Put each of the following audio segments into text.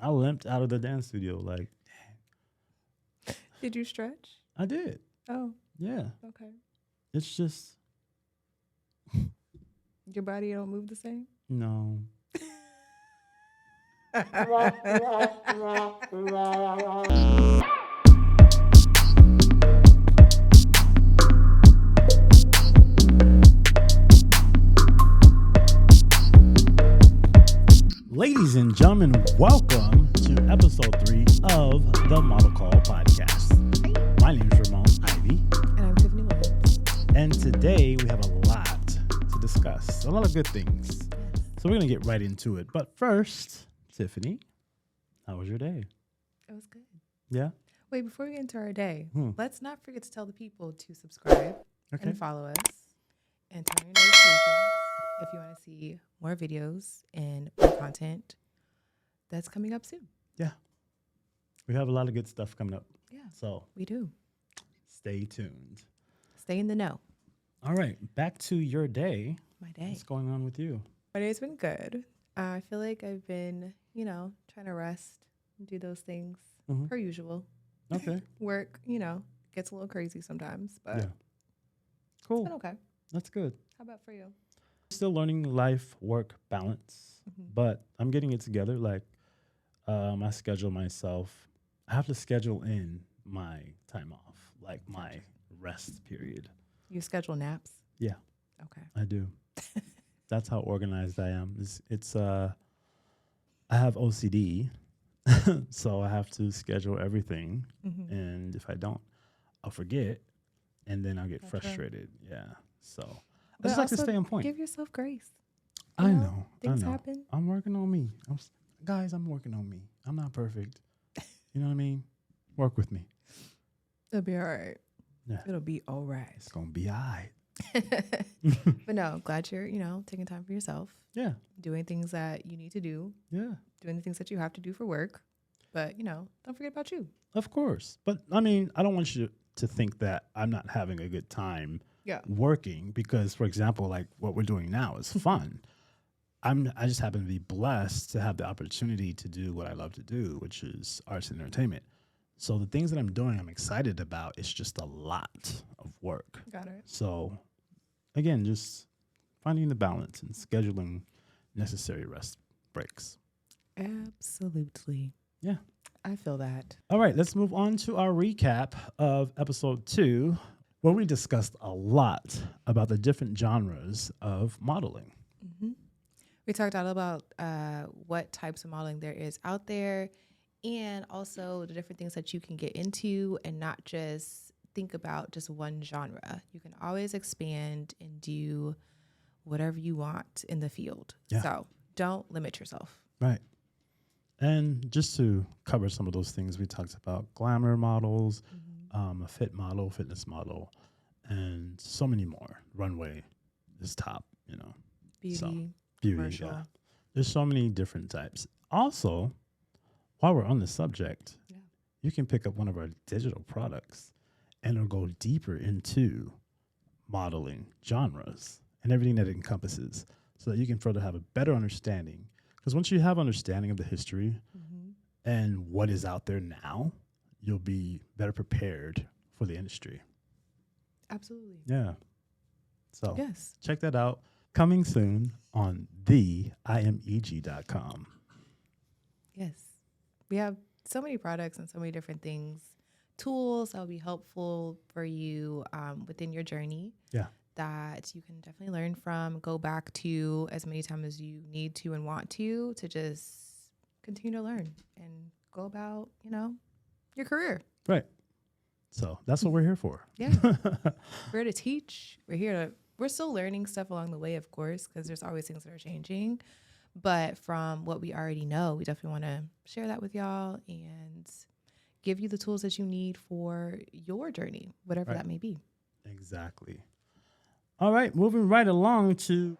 I limped out of the dance studio. Like, Did you stretch? I did. Oh, Yeah. okay. It's just, Your body don't move the same? no. Ladies and gentlemen, welcome to episode 3 of the Model Call podcast. My name is Ramon Ivey. And I'm Tiffany Williams. And today we have a lot to discuss. A lot of good things. So we're going to get right into it. But first, Tiffany, how was your day? It was good. Yeah? Wait, before we get into our day, Hmm. let's not forget to tell the people to subscribe Okay. and follow us and turn on your notifications if you want to see more videos and more content that's coming up soon. Yeah. We have a lot of good stuff coming up. Yeah, So we do. stay tuned. Stay in the know. All right. Back to your day. My day. What's going on with you? My day's been good. I feel like I've been, trying to rest and do those things Mhm. per usual. Okay. Work, gets a little crazy sometimes, but Yeah. Cool. it's been okay. That's good. How about for you? Still learning life-work balance, but I'm getting it together. Like, I schedule myself. I have to schedule in my time off, like my rest period. You schedule naps? Yeah. Okay. I do. That's how organized I am. I have OCD, so I have to schedule everything. Mm-hmm. And if I don't, I'll forget, and then I'll get Gotcha. frustrated. Yeah. So I But just like to also stay on point. Give yourself grace. I you know. Things I know. happen. I'm working on me. Guys, I'm working on me. I'm not perfect. You know what I mean? Work with me. It'll be all right. Yeah. It'll be all right. It's going to be all right. But no, glad you're, taking time for yourself, Yeah. doing things that you need to do, Yeah. doing the things that you have to do for work. But, don't forget about you. Of course. But, I mean, I don't want you to think that I'm not having a good time working because, for example, like what we're doing now is fun. I just happen to be blessed to have the opportunity to do what I love to do, which is arts and entertainment. So the things that I'm doing, I'm excited about. It's just a lot of work. Got it. So, again, just finding the balance and scheduling necessary rest breaks. Absolutely. Yeah. I feel that. All right, let's move on to our recap of episode 2, where we discussed a lot about the different genres of modeling. Mm-hmm. We talked all about what types of modeling there is out there and also the different things that you can get into and not just think about just one genre. You can always expand and do whatever you want in the field. Yeah. So don't limit yourself. Right. And just to cover some of those things, we talked about glamour models, a fit model, fitness model, and so many more. Runway is top, Beauty. So, beauty, commercial. yeah. There's so many different types. Also, while we're on the subject, you can pick up one of our digital products and it'll go deeper into modeling genres and everything that it encompasses so that you can further have a better understanding. Because once you have understanding of the history and what is out there now, you'll be better prepared for the industry. Absolutely. Yeah. So Yes. check that out. Coming soon on theimeg.com. Yes. We have so many products and so many different things, tools that will be helpful for you within your journey. Yeah. That you can definitely learn from, go back to as many times as you need to and want to just continue to learn and go about, your career. Right. So that's what we're here for. Yeah. We're here to teach. We're still learning stuff along the way, of course, because there's always things that are changing. But from what we already know, we definitely want to share that with y'all and give you the tools that you need for your journey, whatever that may be. Exactly. All right, moving right along to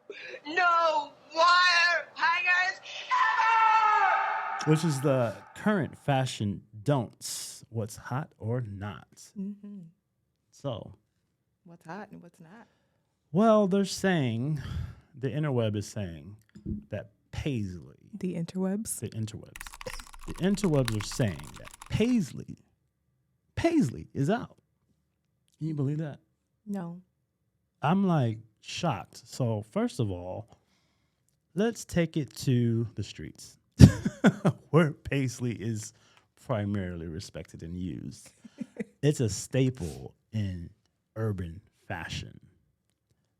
No wire hangers ever! which is the current fashion don'ts. What's hot or not? Mm-hmm. So, What's hot and what's not? well, they're saying, the interweb is saying that Paisley, The interwebs. the interwebs, the interwebs are saying that Paisley is out. Can you believe that? No. I'm like shocked. So first of all, let's take it to the streets where Paisley is primarily respected and used. It's a staple in urban fashion.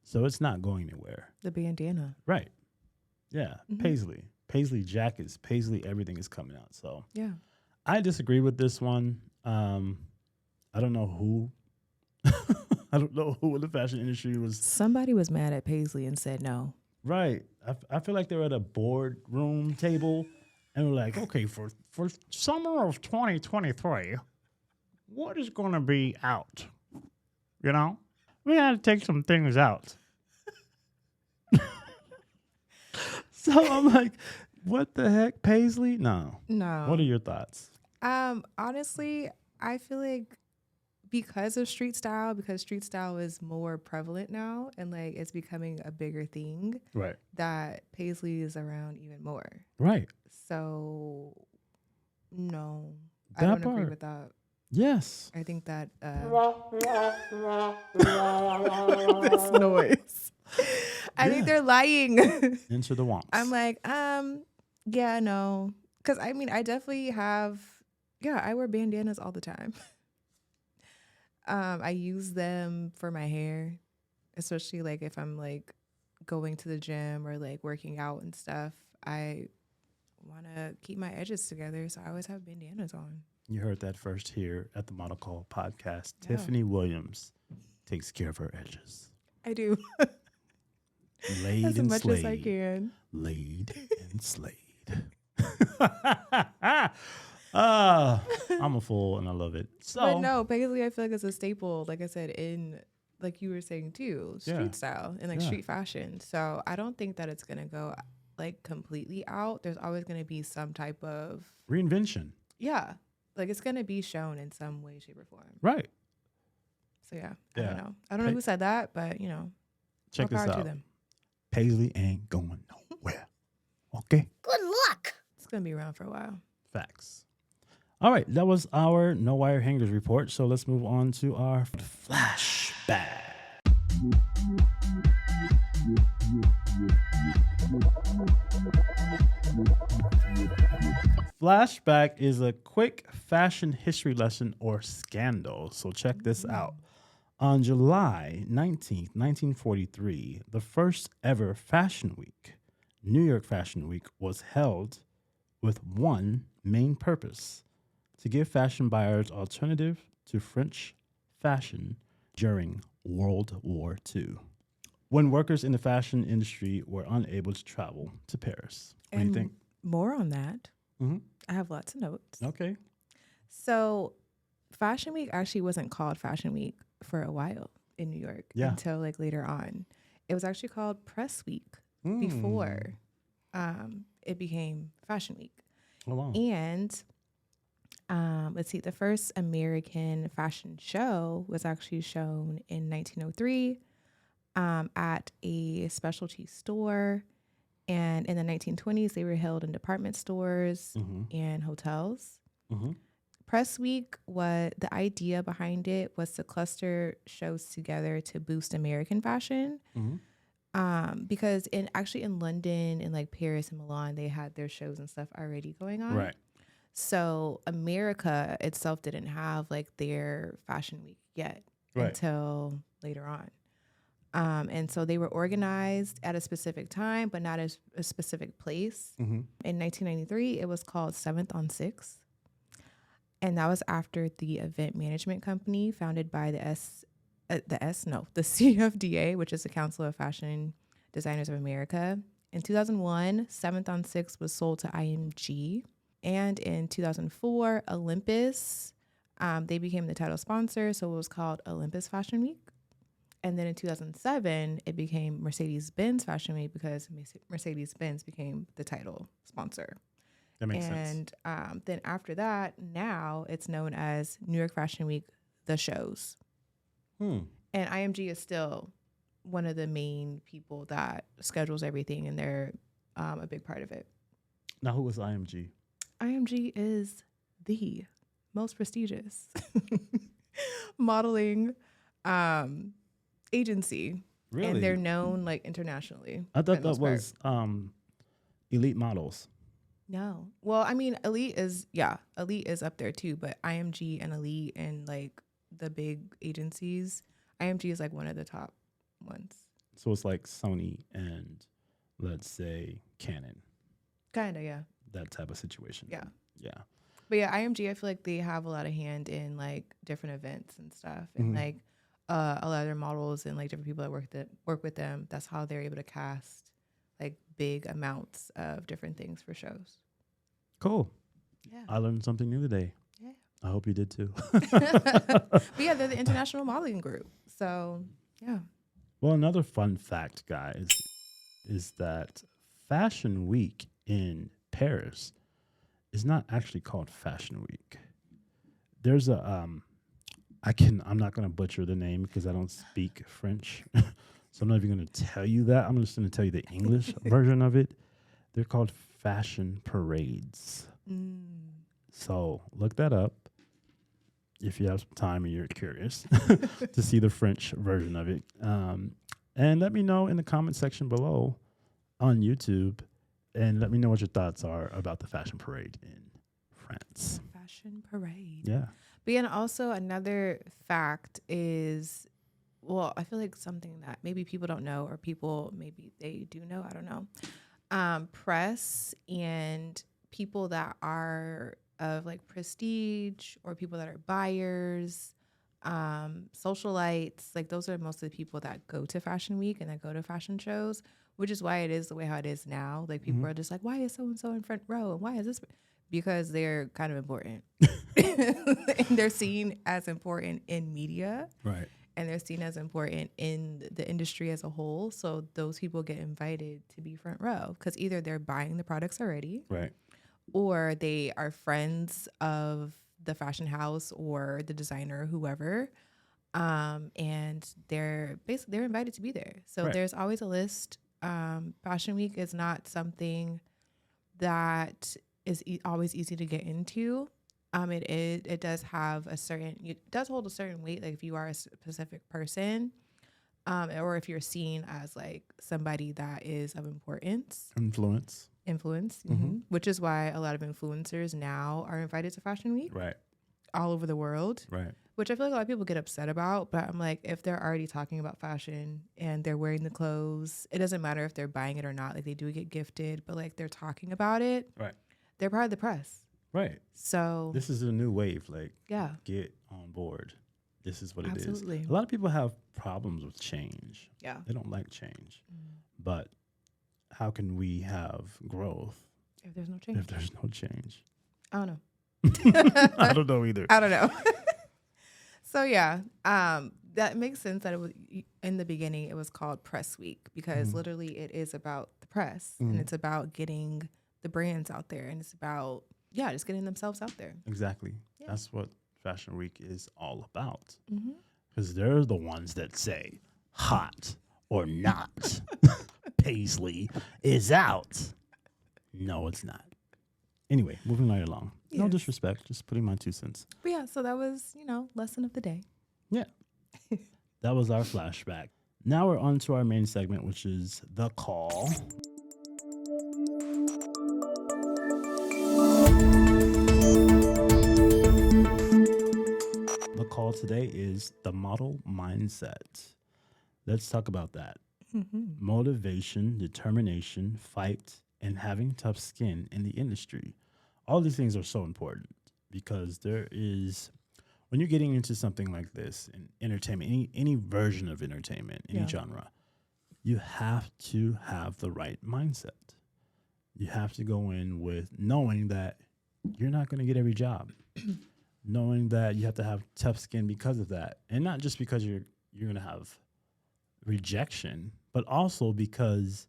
So it's not going anywhere. The bandana. Right. Yeah. Paisley jackets, Paisley everything is coming out. So yeah. I disagree with this one. I don't know who. I don't know who in the fashion industry was. Somebody was mad at Paisley and said no. Right. I feel like they're at a boardroom table and we're like, okay, for summer of 2023, what is going to be out? You know? We got to take some things out. So I'm like, what the heck? Paisley? No. What are your thoughts? Honestly, I feel like because street style is more prevalent now and like it's becoming a bigger thing. Right. That Paisley is around even more. Right. So no, That I don't part. agree with that. Yes. I think that this noise. I think they're lying. Into the wants. I'm like, yeah, no. Because I mean, I definitely have, I wear bandanas all the time. I use them for my hair, especially like if I'm like going to the gym or like working out and stuff. I want to keep my edges together, so I always have bandanas on. You heard that first here at the Model Call podcast. Yeah. Tiffany Williams takes care of her edges. I do. Laid as and much slayed. as I can. Laid and slayed. I'm a fool and I love it. So, But no, Paisley, I feel like it's a staple, like I said, in like you were saying too, street style and like street fashion. So I don't think that it's gonna go like completely out. There's always gonna be some type of reinvention. Yeah. Like it's gonna be shown in some way, shape, or form. Right. So I don't know. I don't know who said that, but you know, check this out. To them. Paisley ain't going nowhere. Okay. Good luck. It's gonna be around for a while. Facts. All right, that was our No Wire Hangers report. So let's move on to our flashback. Flashback is a quick fashion history lesson or scandal. So check this out. On July 19th, 1943, the first ever Fashion Week, New York Fashion Week, was held with one main purpose: to give fashion buyers alternative to French fashion during World War II, when workers in the fashion industry were unable to travel to Paris. What do you think? More on that. Mm-hmm. I have lots of notes. Okay. So Fashion Week actually wasn't called Fashion Week for a while in New York until like later on. It was actually called Press Week before it became Fashion Week. Oh, wow. And let's see, the first American fashion show was actually shown in 1903 at a specialty store. And in the 1920s, they were held in department stores and hotels. Mm-hmm. Press Week, the idea behind it was to cluster shows together to boost American fashion. Mm-hmm. Because in London and like Paris and Milan, they had their shows and stuff already going on. Right. So America itself didn't have like their Fashion Week yet until later on. And so they were organized at a specific time, but not as a specific place. Mm-hmm. In 1993, it was called 7th on 6th. And that was after the event management company founded by the CFDA, which is the Council of Fashion Designers of America. In 2001, 7th on 6th was sold to IMG. And in 2004, Olympus, they became the title sponsor. So it was called Olympus Fashion Week. And then in 2007, it became Mercedes-Benz Fashion Week because Mercedes-Benz became the title sponsor. That makes sense. And then after that, now it's known as New York Fashion Week, the shows. And IMG is still one of the main people that schedules everything, and they're a big part of it. Now, who was IMG? IMG is the most prestigious modeling agency. Really? And they're known like internationally. I for the thought that most part. was Elite Models. No. Well, I mean, Elite is up there too, but IMG and Elite and like the big agencies, IMG is like one of the top ones. So it's like Sony and, let's say, Canon. Kind of, yeah. That type of situation. Yeah. Yeah. But yeah, IMG, I feel like they have a lot of hand in like different events and stuff, and like a lot of their models and like different people that work with them. That's how they're able to cast like big amounts of different things for shows. Cool. Yeah. I learned something new today. Yeah. I hope you did too. But yeah, they're the international modeling group. So yeah. Well, another fun fact, guys, is that Fashion Week in Paris is not actually called Fashion Week. There's a I'm not going to butcher the name because I don't speak French. So I'm not even going to tell you that. I'm just going to tell you the English version of it. They're called fashion parades. So look that up if you have some time and you're curious to see the French version of it. And let me know in the comment section below on YouTube, and let me know what your thoughts are about the fashion parade in France. Fashion parade. Yeah. But and also another fact is, well, I feel like something that maybe people don't know, or people maybe they do know, I don't know. Press and people that are of like prestige, or people that are buyers, socialites, like those are most of the people that go to Fashion Week and that go to fashion shows, which is why it is the way how it is now. Like people are just like, why is so-and-so in front row? And why is this? Because they're kind of important. And they're seen as important in media. Right. And they're seen as important in the industry as a whole. So those people get invited to be front row because either they're buying the products already, Right. or they are friends of the fashion house or the designer, whoever. And they're invited to be there. So there's always a list. Fashion Week is not something that is always easy to get into. It does have it does hold a certain weight. Like if you are a specific person, or if you're seen as like somebody that is of importance, influence, which is why a lot of influencers now are invited to Fashion Week, right, all over the world, right. Which I feel like a lot of people get upset about. But I'm like, if they're already talking about fashion and they're wearing the clothes, it doesn't matter if they're buying it or not. Like they do get gifted, but like they're talking about it, right? They're part of the press. Right. So this is a new wave. Like, yeah, get on board. This is what Absolutely. it is. A lot of people have problems with change. Yeah. They don't like change. But how can we have growth if there's no change? I don't know. I don't know either. I don't know. So yeah, that makes sense that it was in the beginning. It was called Press Week because literally it is about the press and it's about getting the brands out there, and it's about just getting themselves out there. Exactly. Yeah. That's what Fashion Week is all about. Because they're the ones that say hot or not. Paisley is out. No, it's not. Anyway, moving right along. Yes. No disrespect, just putting my 2 cents. But yeah, so that was, lesson of the day. Yeah. That was our flashback. Now we're on to our main segment, which is The Call. The call today is the model mindset. Let's talk about that. Motivation, determination, fight, and having tough skin in the industry. All these things are so important because there is, when you're getting into something like this in entertainment, any version of entertainment, any genre, you have to have the right mindset. You have to go in with knowing that you're not going to get every job, knowing that you have to have tough skin because of that. And not just because you're going to have rejection, but also because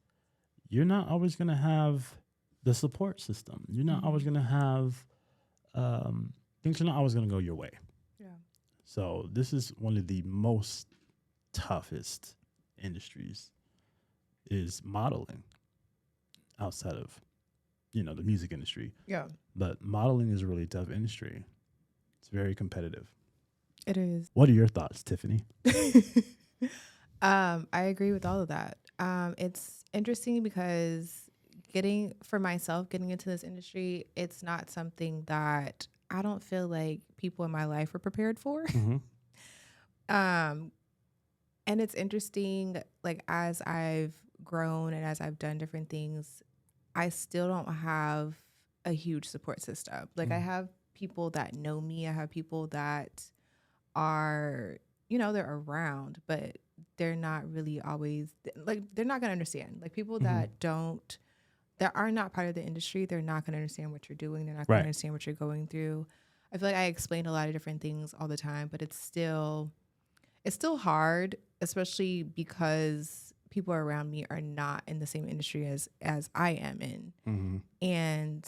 you're not always going to have the support system. You're not always going to have things are not always going to go your way. Yeah. So this is one of the most toughest industries is modeling outside of, the music industry. Yeah. But modeling is a really tough industry. It's very competitive. It is. What are your thoughts, Tiffany? I agree with all of that. It's interesting because getting into this industry, it's not something that I don't feel like people in my life are prepared for. Mm-hmm. And it's interesting, like as I've grown and as I've done different things, I still don't have a huge support system. Like I have people that know me. I have people that are, they're around, but they're not really always like, they're not going to understand. Like people that are not part of the industry, they're not going to understand what you're doing. They're not going to understand what you're going through. I feel like I explain a lot of different things all the time, but it's still hard, especially because people around me are not in the same industry as I am in. Mm-hmm. And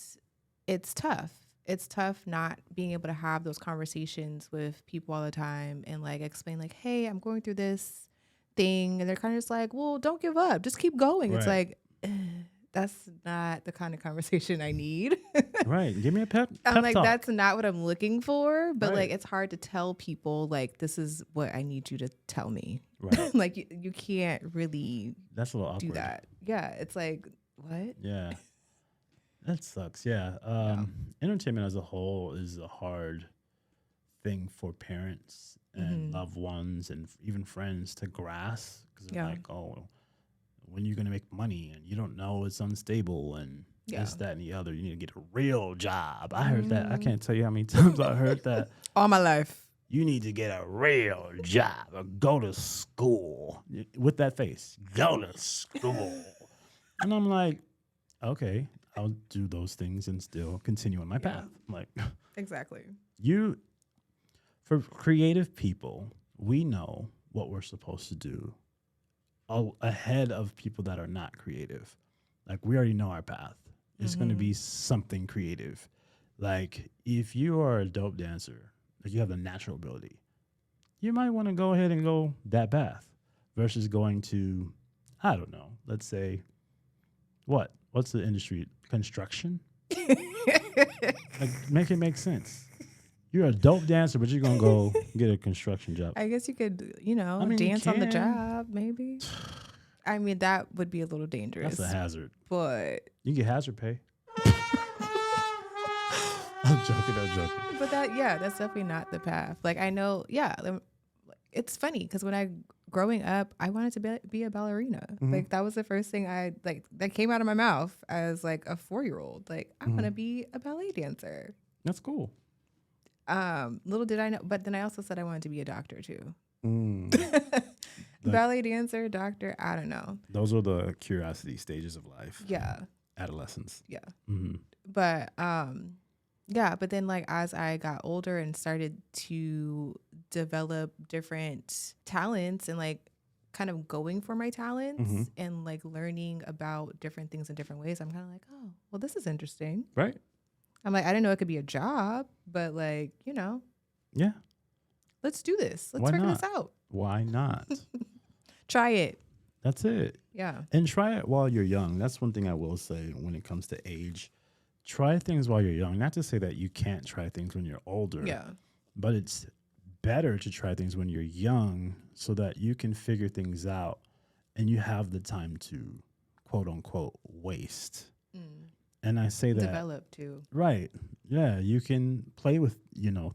it's tough. It's tough not being able to have those conversations with people all the time and like explain like, hey, I'm going through this thing. And they're kind of just like, well, don't give up. Just keep going. It's like, that's not the kind of conversation I need. Right. Give me a pep I'm like, talk. that's not what I'm looking for. But like, it's hard to tell people like, this is what I need you to tell me. Right. Like you can't really That's a little awkward. do that. Yeah. It's like, what? Yeah. That sucks. Yeah. Entertainment as a whole is a hard thing for parents and loved ones and even friends to grasp because they're like, oh, when you're going to make money and you don't know, it's unstable and this, that, and the other. You need to get a real job. I heard that. I can't tell you how many times I heard that. All my life. You need to get a real job or go to school. With that face, go to school. And I'm like, okay, I'll do those things and still continue on my path. I'm like, exactly. For creative people, we know what we're supposed to do ahead of people that are not creative. Like we already know our path. It's going to be something creative. Like if you are a dope dancer, like you have the natural ability, you might want to go ahead and go that path versus going to, I don't know, let's say, what's the industry? Construction? Like make it make sense. You're a dope dancer, but you're going to go get a construction job. I guess you could, dance on the job, maybe. I mean, that would be a little dangerous. That's a hazard. But you get hazard pay. I'm joking. But that's definitely not the path. Like, I know, it's funny because growing up, I wanted to be a ballerina. Like, that was the first thing that came out of my mouth as like a 4-year-old. Like, I want to be a ballet dancer. That's cool. Little did I know, but then I also said I wanted to be a doctor too. Ballet dancer, doctor, I don't know. Those are the curiosity stages of life. Yeah. Adolescence. Yeah. Mm-hmm. But but then like as I got older and started to develop different talents and like kind of going for my talents and like learning about different things in different ways, I'm kind of like, oh, well, this is interesting. Right. I'm like, I didn't know it could be a job, but like, yeah, let's do this. Let's figure this out. Why not? Try it. That's it. Yeah. And try it while you're young. That's one thing I will say when it comes to age. Try things while you're young. Not to say that you can't try things when you're older. Yeah. But it's better to try things when you're young so that you can figure things out and you have the time to, quote unquote, waste. And I say that develop too. Right. Yeah. You can play with,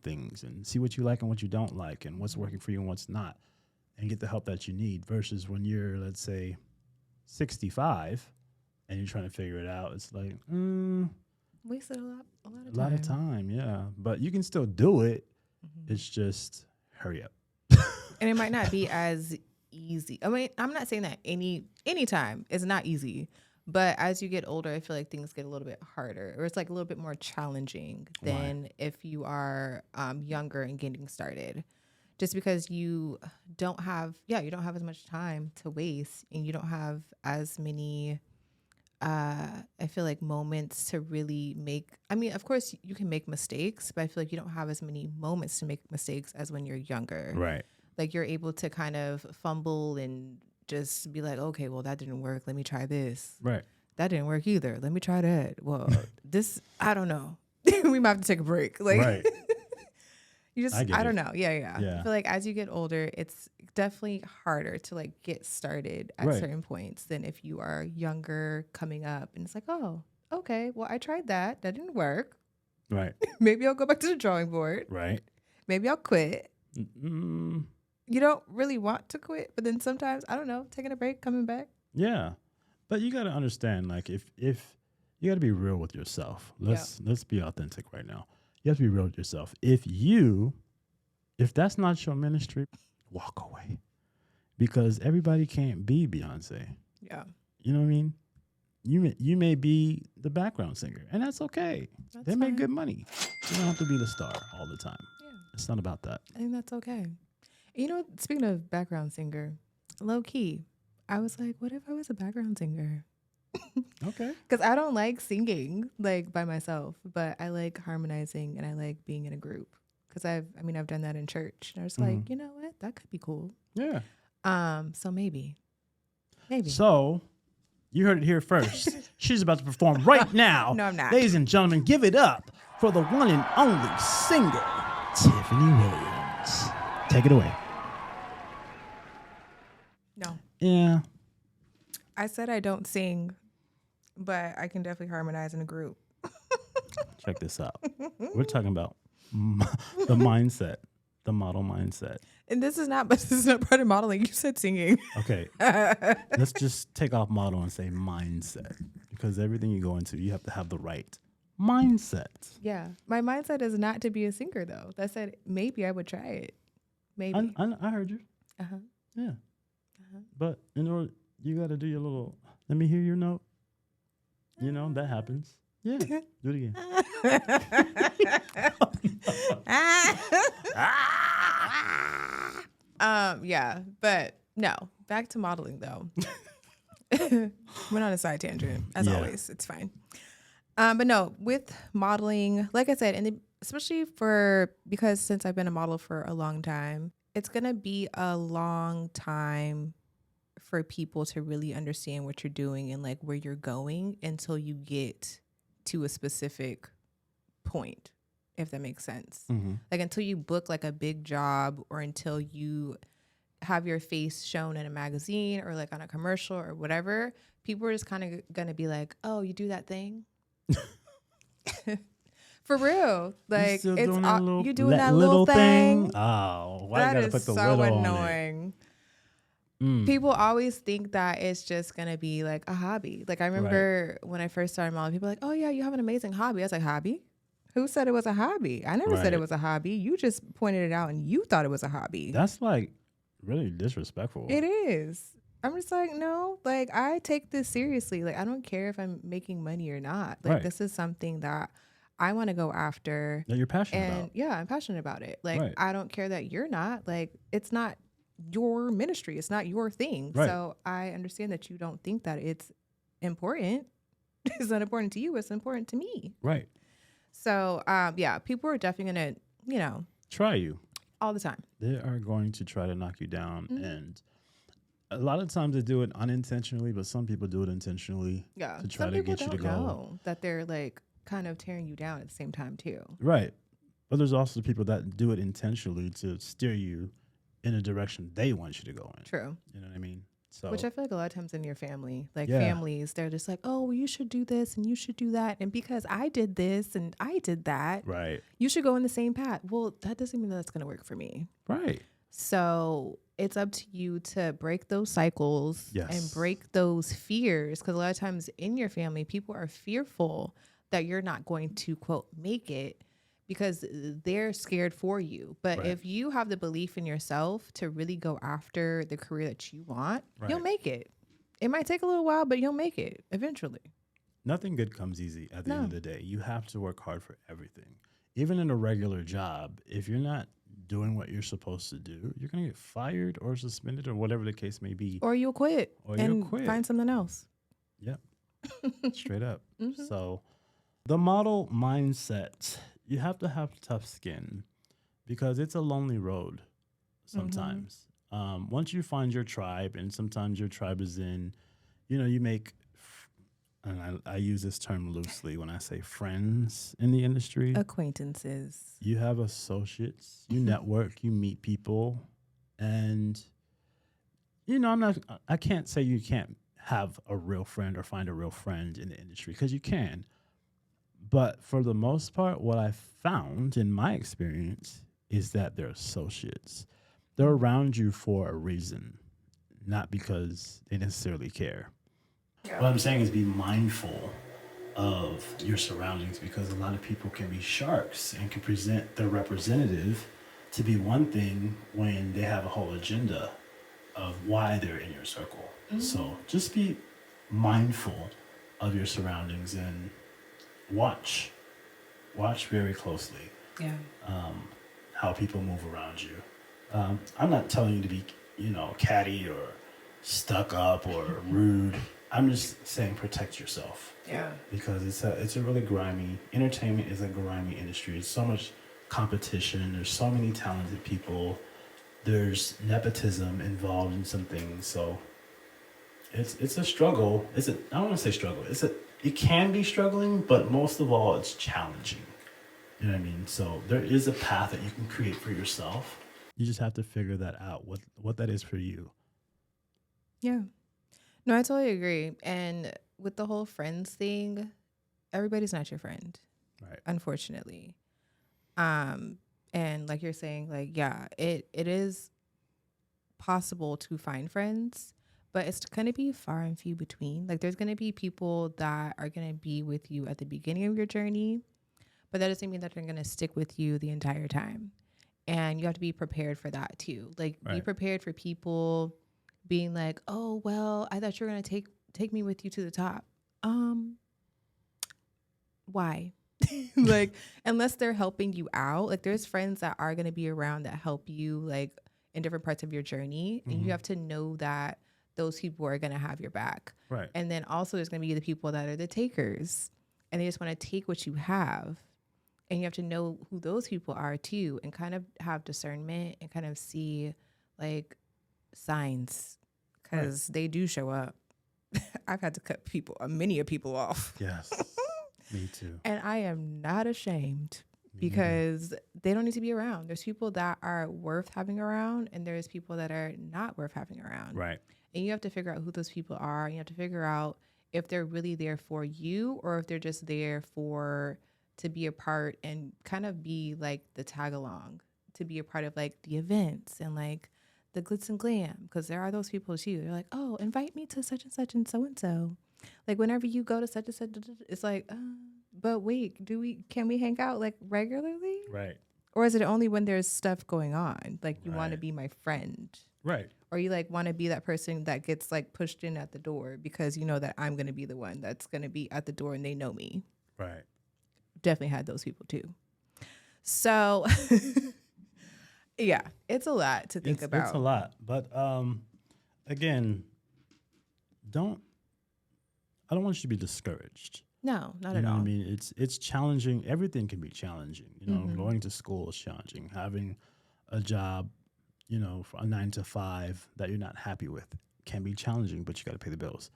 things and see what you like and what you don't like and what's working for you and what's not and get the help that you need versus when you're, let's say, 65 and you're trying to figure it out. It's like, wasted a lot of time. Yeah. But you can still do it. It's just hurry up. And it might not be as easy. I mean, I'm not saying that any time is not easy. But as you get older, I feel like things get a little bit harder, or it's like a little bit more challenging than if you are younger and getting started. Just because you don't have as much time to waste, and you don't have as many, I feel like, moments to really make. I mean, of course, you can make mistakes, but I feel like you don't have as many moments to make mistakes as when you're younger. Right. Like you're able to kind of fumble and just be like, okay, well, that didn't work. Let me try this. Right. that didn't work either. Let me try that. Well, I don't know. We might have to take a break. Like, Right. I don't know. Yeah. Yeah. I feel like as you get older, it's definitely harder to like get started at certain points than if you are younger coming up and it's like, oh, okay, well, I tried that. That didn't work. Right. Maybe I'll go back to the drawing board. Right. Maybe I'll quit. Mm, You don't really want to quit, but then sometimes, I don't know, taking a break, coming back. yeah. But you got to understand, like, if you got to be real with yourself. Let's be authentic right now. You have to be real with yourself. If that's not your ministry, walk away. Because everybody can't be Beyonce. Yeah. You know what I mean? You may be the background singer, and that's okay. They make good money. You don't have to be the star all the time. Yeah. It's not about that. I think that's okay. You know, speaking of background singer, low key, I was like, what if I was a background singer? Okay. Because I don't like singing like by myself, but I like harmonizing and I like being in a group. Because I've done that in church. And I was like, you know what? That could be cool. Yeah. So maybe. So you heard it here first. She's about to perform right now. No, I'm not. Ladies and gentlemen, give it up for the one and only singer, Tiffany Williams. Take it away. No. Yeah. I said I don't sing, but I can definitely harmonize in a group. Check this out. We're talking about the mindset, the model mindset. And this is not part of modeling. You said singing. Okay. Let's just take off model and say mindset, because everything you go into, you have to have the right mindset. Yeah. My mindset is not to be a singer, though. That said, maybe I would try it. Maybe. I heard you. Uh-huh. Yeah. But in order, you got to do your little, let me hear your note. You know, that happens. Yeah. Do it again. Yeah, but no, back to modeling though. Went on a side tangent as always. It's fine. But no, with modeling, like I said, and especially because since I've been a model for a long time, it's going to be a long time for people to really understand what you're doing and like where you're going until you get to a specific point, if that makes sense. Mm-hmm. Like until you book like a big job or until you have your face shown in a magazine or like on a commercial or whatever, people are just kind of going to be like, oh, you do that thing? For real. Like you doing that little thing? Oh, why you gotta put the little so on annoying. People always think that it's just going to be like a hobby. Like I remember when I first started modeling, people were like, oh yeah, you have an amazing hobby. I was like, hobby? Who said it was a hobby? I never said it was a hobby. You just pointed it out and you thought it was a hobby. That's like really disrespectful. It is. I'm just like, no, like I take this seriously. Like I don't care if I'm making money or not. Like this is something that I want to go after. That you're passionate about. Yeah, I'm passionate about it. Like I don't care that you're not. Like it's not your ministry. It's not your thing. Right. So I understand that you don't think that it's important. It's not important to you. It's important to me. Right. So, yeah, people are definitely going to, try you all the time. They are going to try to knock you down. And a lot of times they do it unintentionally, but some people do it intentionally to try to get you to go. Know that they're like kind of tearing you down at the same time too. Right. But there's also people that do it intentionally to steer you in a direction they want you to go in. True. You know what I mean? So, which I feel like a lot of times in your family, like families, they're just like, oh, well, you should do this and you should do that. And because I did this and I did that, you should go in the same path. Well, that doesn't mean that's going to work for me. Right. So it's up to you to break those cycles and break those fears. Because a lot of times in your family, people are fearful that you're not going to, quote, make it, because they're scared for you. But if you have the belief in yourself to really go after the career that you want, you'll make it. It might take a little while, but you'll make it eventually. Nothing good comes easy at the end of the day. You have to work hard for everything. Even in a regular job, if you're not doing what you're supposed to do, you're going to get fired or suspended or whatever the case may be. Or you'll quit find something else. Yep. Straight up. So the model mindset, you have to have tough skin because it's a lonely road sometimes. Once you find your tribe, and sometimes your tribe is in, you make and I use this term loosely when I say friends in the industry. Acquaintances. You have associates, you network, you meet people, and I can't say you can't have a real friend or find a real friend in the industry, because you can. But for the most part, what I found in my experience is that they're associates. They're around you for a reason, not because they necessarily care. What I'm saying is be mindful of your surroundings, because a lot of people can be sharks and can present their representative to be one thing when they have a whole agenda of why they're in your circle. So just be mindful of your surroundings and watch very closely Yeah. how people move around you. I'm not telling you to be, catty or stuck up or rude. I'm just saying protect yourself. Yeah. Because it's a really grimy, entertainment is a grimy industry. It's so much competition. There's so many talented people. There's nepotism involved in some things. So it's a struggle. I don't want to say struggle. It can be struggling, but most of all, it's challenging. You know what I mean? So there is a path that you can create for yourself. You just have to figure that out, what that is for you. Yeah. No, I totally agree. And with the whole friends thing, everybody's not your friend, Right. unfortunately. And like you're saying, like, yeah, it is possible to find friends, but it's going to be far and few between. Like, there's going to be people that are going to be with you at the beginning of your journey, but that doesn't mean that they're going to stick with you the entire time. And you have to be prepared for that too. Like, be Right. prepared for people being like, "Oh, well, I thought you were going to take me with you to the top." Why? Like, unless they're helping you out, like, there's friends that are going to be around that help you, like, in different parts of your journey. And you have to know that those people are going to have your back. Right. And then also there's going to be the people that are the takers, and they just want to take what you have. And you have to know who those people are too, and kind of have discernment and kind of see, like, signs, because they do show up. I've had to cut many people off. Yes. Me too. And I am not ashamed, because they don't need to be around. There's people that are worth having around, and there's people that are not worth having around. Right. And you have to figure out who those people are. You have to figure out if they're really there for you, or if they're just there to be a part and kind of be like the tag along, to be a part of like the events and like the glitz and glam. Because there are those people too. They're like, "Oh, invite me to such and such and so and so. Like, whenever you go to such and such," it's like, but wait, can we hang out like regularly? Right. Or is it only when there's stuff going on? Like, you want to Right. be my friend, Right. or you like want to be that person that gets like pushed in at the door because you know that I'm going to be the one that's going to be at the door and they know me. Right. Definitely had those people too. So yeah, it's a lot to think about. It's a lot. But again, I don't want you to be discouraged. No, not You at know all. what I mean? It's challenging. Everything can be challenging. Going to school is challenging. Having a job, for a 9 to 5 that you're not happy with can be challenging, but you got to pay the bills.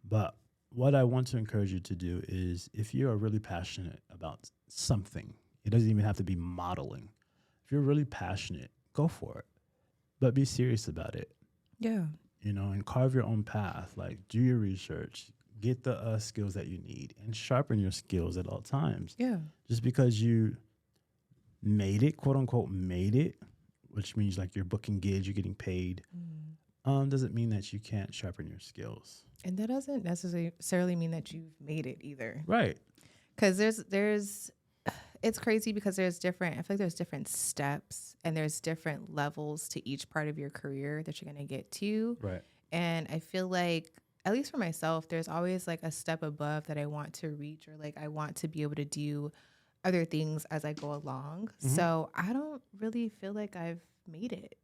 But what I want to encourage you to do is, if you are really passionate about something, it doesn't even have to be modeling. If you're really passionate, go for it, but be serious about it. Yeah. And carve your own path. Like, do your research, get the skills that you need, and sharpen your skills at all times. Yeah. Just because you made it, quote unquote, which means like you're booking gigs, you're getting paid, doesn't mean that you can't sharpen your skills. And that doesn't necessarily mean that you've made it either. Right. Because it's crazy because I feel like there's different steps and there's different levels to each part of your career that you're going to get to. Right. And I feel like, at least for myself, there's always like a step above that I want to reach, or like I want to be able to do other things as I go along. So I don't really feel like I've made it.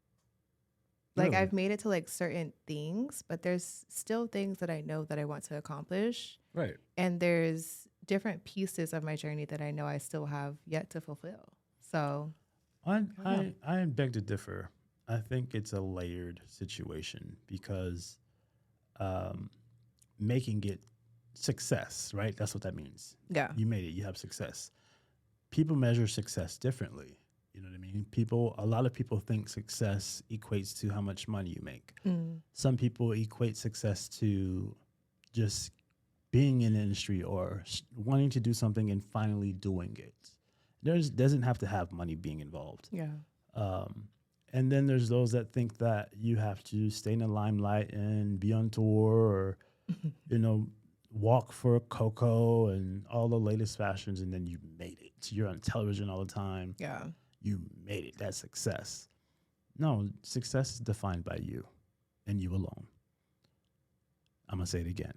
Like, Really? I've made it to like certain things, but there's still things that I know that I want to accomplish. Right. And there's different pieces of my journey that I know I still have yet to fulfill. So I beg to differ. I think it's a layered situation, because making it success, right? That's what that means. Yeah. You made it. You have success. People measure success differently. You know what I mean? A lot of people think success equates to how much money you make. Some people equate success to just being in the industry or wanting to do something and finally doing it. Doesn't have to have money being involved. Yeah. And then there's those that think that you have to stay in the limelight and be on tour or, walk for Coco and all the latest fashions, and then you made it. You're on television all the time. Yeah. You made it. That's success. No, success is defined by you and you alone. I'm going to say it again.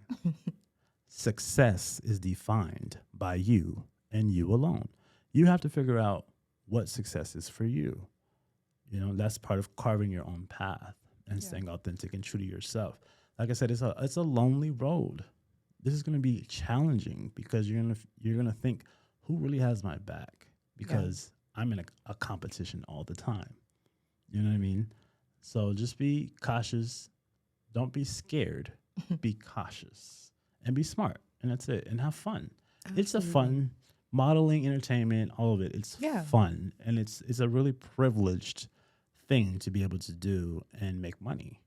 Success is defined by you and you alone. You have to figure out what success is for you. That's part of carving your own path and staying authentic and true to yourself. Like I said, it's a lonely road. This is going to be challenging because you're gonna think, who really has my back? Because I'm in a competition all the time. You know what I mean? So just be cautious. Don't be scared. Be cautious and be smart. And that's it. And have fun. Absolutely. It's a fun modeling, entertainment, all of it. It's fun. And it's a really privileged thing to be able to do and make money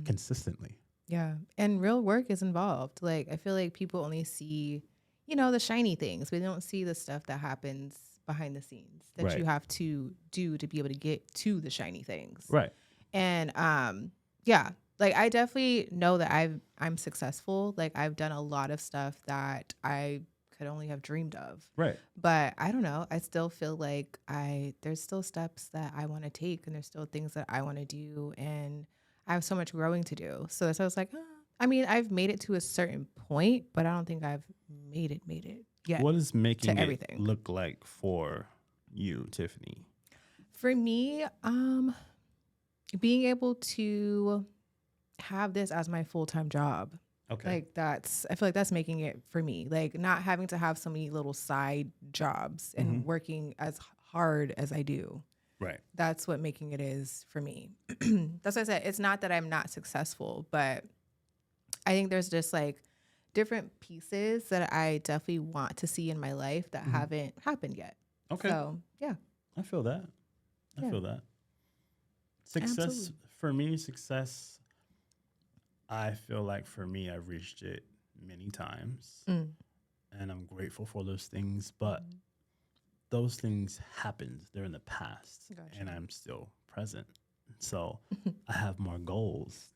consistently. Yeah. And real work is involved. Like, I feel like people only see, the shiny things, but they don't see the stuff that happens behind the scenes that you have to do to be able to get to the shiny things. Right. And, like, I definitely know that I'm successful. Like, I've done a lot of stuff that I could only have dreamed of. Right. But I don't know. I still feel like there's still steps that I want to take, and there's still things that I want to do, and I have so much growing to do. So I was like, I've made it to a certain point, but I don't think I've made it yet. What is making it look like for you, Tiffany? For me, being able to have this as my full-time job. Okay. Like, I feel like that's making it for me. Like, not having to have so many little side jobs and working as hard as I do. Right. That's what making it is for me. That's what I said. It's not that I'm not successful, but I think there's just like different pieces that I definitely want to see in my life that haven't happened yet. Okay. So, yeah. I feel that. I feel that. Success, absolutely. For me, I feel like for me, I've reached it many times. And I'm grateful for those things, but those things happened. They're in the past, and I'm still present. So I have more goals.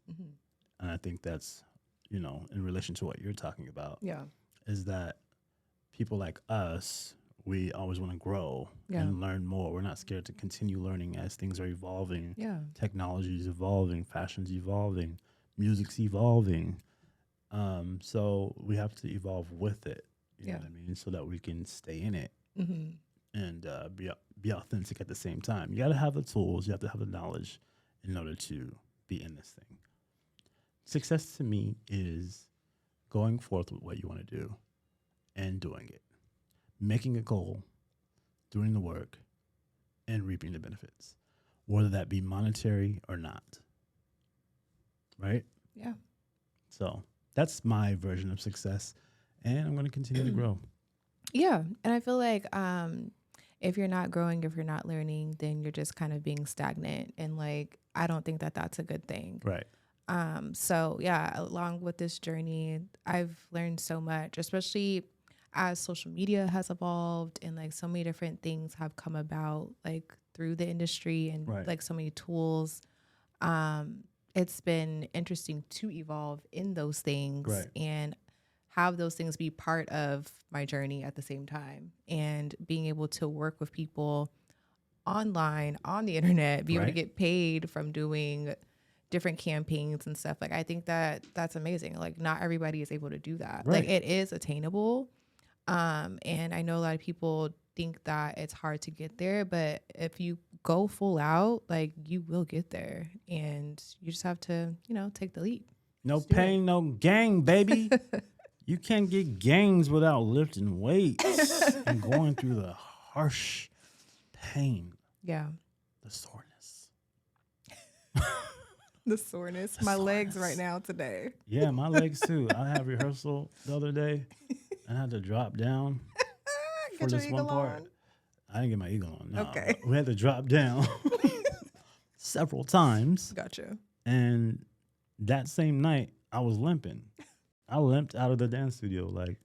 And I think that's, in relation to what you're talking about, is that people like us, we always want to grow and learn more. We're not scared to continue learning as things are evolving. Yeah. Technology is evolving, fashion's evolving, music's evolving. So we have to evolve with it. You know what I mean? So that we can stay in it. And be authentic at the same time. You got to have the tools. You have to have the knowledge in order to be in this thing. Success to me is going forth with what you want to do and doing it. Making a goal, doing the work, and reaping the benefits, whether that be monetary or not. Right? Yeah. So that's my version of success, and I'm going to continue to grow. Yeah. And I feel like if you're not growing, if you're not learning, then you're just kind of being stagnant. And like, I don't think that that's a good thing. Right. So yeah, along with this journey, I've learned so much, especially as social media has evolved and like so many different things have come about like through the industry and like so many tools. It's been interesting to evolve in those things and have those things be part of my journey at the same time, and being able to work with people online, on the internet, be able to get paid from doing different campaigns and stuff. Like, I think that that's amazing. Like, not everybody is able to do that. Like, it is attainable. And I know a lot of people think that it's hard to get there, but if you go full out, like, you will get there, and you just have to, take the leap. No pain, no gain, baby. You can't get gains without lifting weights and going through the harsh pain. Yeah. The soreness. The soreness. My legs right now today. Yeah, my legs too. I had rehearsal the other day and I had to drop down for Get your this one eagle part. on. I didn't get my eagle on. No, Okay. but we had to drop down several times. Gotcha. And that same night, I was limping. I limped out of the dance studio. Like,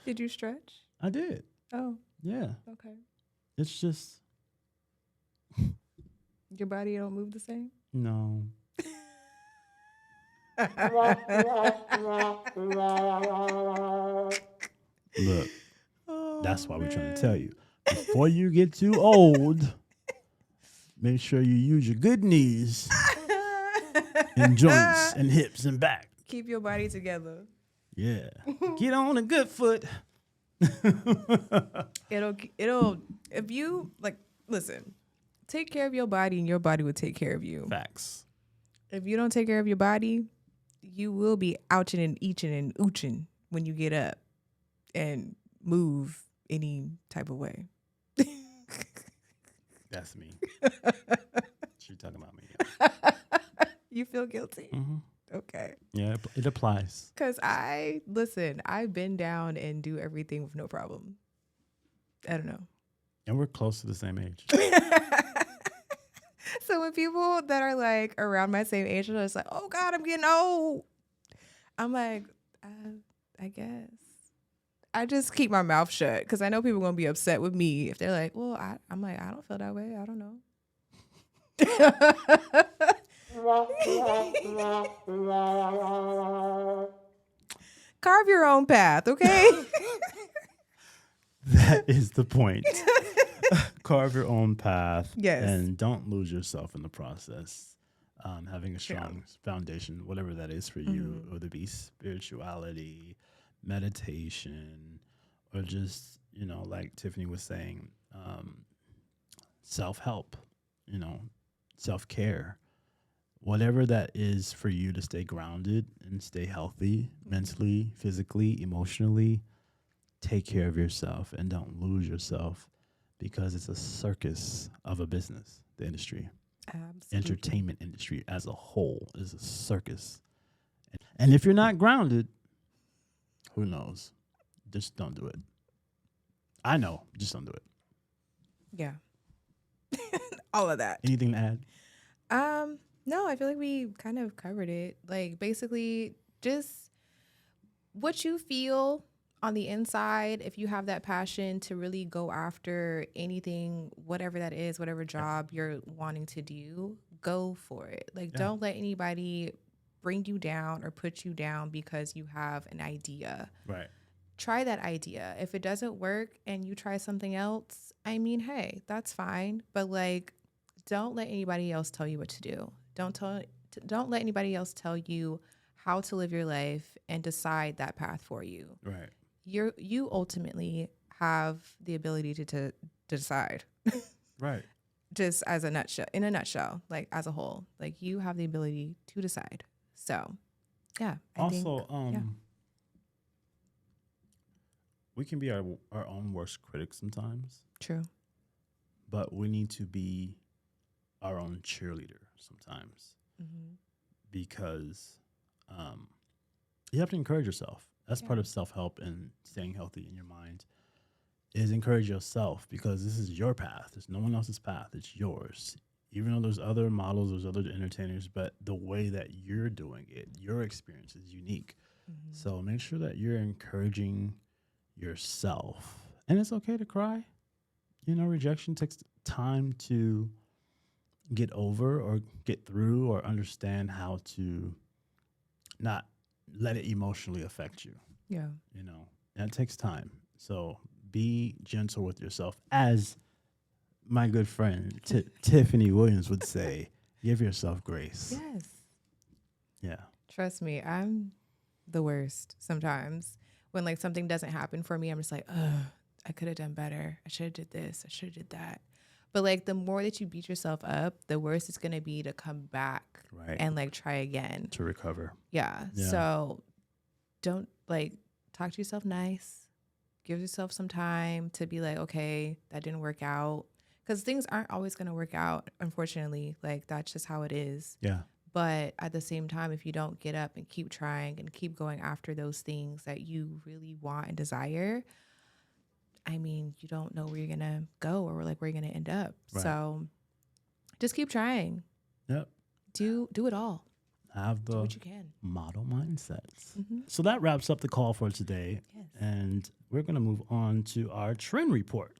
Did you stretch? I did. Oh, Yeah. okay. It's just, Your body don't move the same? no. Look, that's why we're trying to tell you. Before you get too old, make sure you use your good knees and joints and hips and back. Keep your body together. Yeah. Get on a good foot. It'll, if you, like, listen, take care of your body and your body will take care of you. Facts. If you don't take care of your body, you will be ouching and eaching and ooching when you get up and move any type of way. That's me. She talking about me. You feel guilty? Mm-hmm. Okay. Yeah, it applies. Because I bend down and do everything with no problem. I don't know. And we're close to the same age. So when people that are like around my same age are just like, oh God, I'm getting old. I'm like, I guess. I just keep my mouth shut because I know people are going to be upset with me if they're like, well, I'm like, I don't feel that way. I don't know. Carve your own path, okay? That is the point. Carve your own path. Yes. And don't lose yourself in the process. Having a strong foundation, whatever that is for you, whether it be spirituality, meditation, or just, like Tiffany was saying, self-help, self-care. Whatever that is for you to stay grounded and stay healthy mentally, physically, emotionally, take care of yourself and don't lose yourself because it's a circus of a business, the industry. Absolutely. Entertainment industry as a whole is a circus. And if you're not grounded, who knows? Just don't do it. I know, just don't do it. Yeah. All of that. Anything to add? No, I feel like we kind of covered it. Like basically just what you feel on the inside, if you have that passion to really go after anything, whatever that is, whatever job you're wanting to do, go for it. Like don't let anybody bring you down or put you down because you have an idea. Right. Try that idea. If it doesn't work and you try something else, I mean, hey, that's fine. But like, don't let anybody else tell you what to do. Don't let anybody else tell you how to live your life and decide that path for you. Right. You ultimately have the ability to decide. Right. Just in a nutshell, like as a whole, like you have the ability to decide. So, yeah. I think, we can be our own worst critics sometimes. True. But we need to be our own cheerleader sometimes because you have to encourage yourself. That's part of self-help and staying healthy in your mind is encourage yourself because this is your path. It's no one else's path. It's yours. Even though there's other models, there's other entertainers, but the way that you're doing it, your experience is unique. So make sure that you're encouraging yourself. And it's okay to cry. Rejection takes time to get over or get through or understand how to not let it emotionally affect you. Yeah. And it takes time. So be gentle with yourself. As my good friend Tiffany Williams would say, give yourself grace. Yes. Yeah. Trust me, I'm the worst sometimes. When like something doesn't happen for me, I'm just like, I could have done better. I should have did this. I should have did that. But like the more that you beat yourself up, the worse it's going to be to come back and like try again. To recover. Yeah. So don't like talk to yourself nice. Give yourself some time to be like, okay, that didn't work out. because things aren't always going to work out, unfortunately. Like, that's just how it is. Yeah. But at the same time, if you don't get up and keep trying and keep going after those things that you really want and desire, I mean, you don't know where you're going to go or like where you're going to end up. Right. So just keep trying. Yep. Do it all. Have the Do what you can. model mindsets. Mm-hmm. So that wraps up the call for today. Yes. And we're going to move on to our trend report.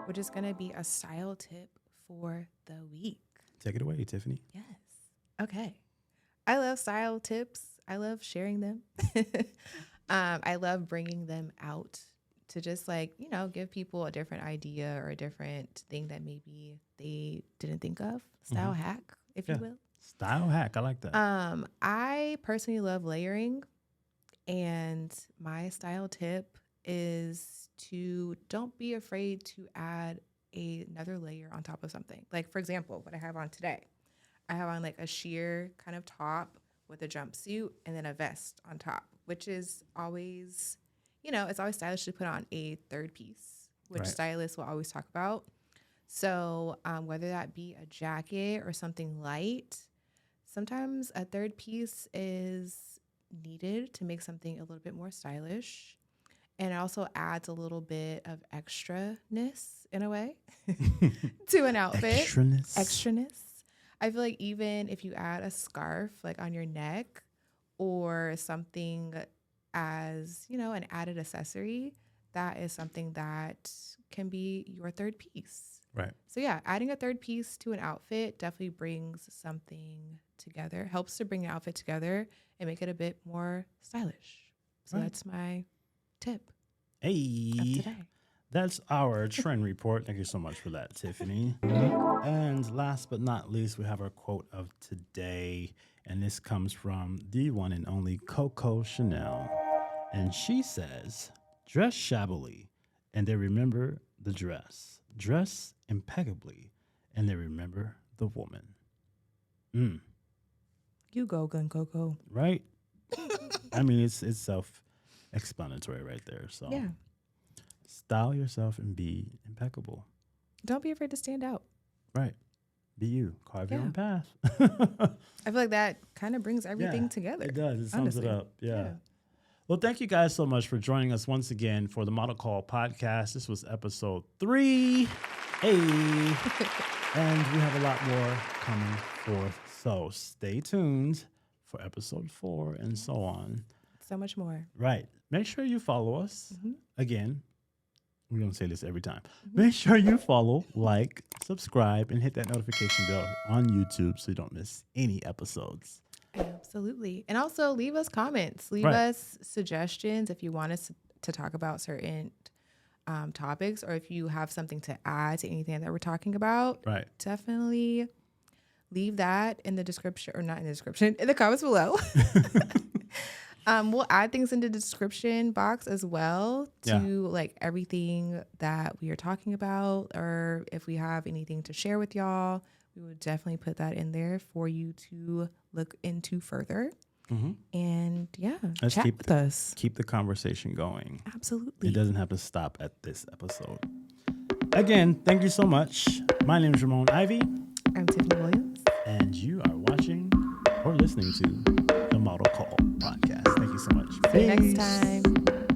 Which is going to be a style tip for the week. Take it away, Tiffany. Yes. Okay. I love style tips. I love sharing them. I love bringing them out to just like, give people a different idea or a different thing that maybe they didn't think of. Style hack, if you will. Style hack. I like that. I personally love layering, and my style tip is to don't be afraid to add another layer on top of something. Like, for example, what I have on today, I have on like a sheer kind of top with a jumpsuit and then a vest on top, which is always, it's always stylish to put on a third piece, which stylists will always talk about. So whether that be a jacket or something light, sometimes a third piece is needed to make something a little bit more stylish. And it also adds a little bit of extraness in a way to an outfit. Extraness. I feel like even if you add a scarf like on your neck or something as, an added accessory, that is something that can be your third piece. Right. So yeah, adding a third piece to an outfit definitely brings something together, helps to bring an outfit together and make it a bit more stylish. So that's my tip. Hey, that's our trend report. Thank you so much for that, Tiffany. And last but not least, we have our quote of today. And this comes from the one and only Coco Chanel. And she says, dress shabbily, and they remember the dress. Dress impeccably, and they remember the woman. You go, Gun Coco. Right? I mean, it's self-explanatory right there. So yeah. Style yourself and be impeccable. Don't be afraid to stand out. Right. Be you. Carve your own path. I feel like that kind of brings everything together. It does. It sums it up. Yeah. Well, thank you guys so much for joining us once again for the Model Call podcast. This was episode 3. Hey. And we have a lot more coming forth. So stay tuned for episode 4 and so on. So much more. Right. Make sure you follow us. Again, we're going to say this every time. Make sure you follow, like, subscribe, and hit that notification bell on YouTube so you don't miss any episodes. Absolutely. And also leave us comments. Leave us suggestions if you want us to talk about certain topics, or if you have something to add to anything that we're talking about. Right. Definitely leave that in the description, or not in the description, in the comments below. We'll add things in the description box as well to like everything that we are talking about, or if we have anything to share with y'all, we would definitely put that in there for you to look into further. And let's chat with us. Keep the conversation going. Absolutely. It doesn't have to stop at this episode. Again, thank you so much. My name is Ramon Ivey. I'm Tiffany Williams. And you are watching or listening to the Model Call podcast. Thank you so much. See you next time.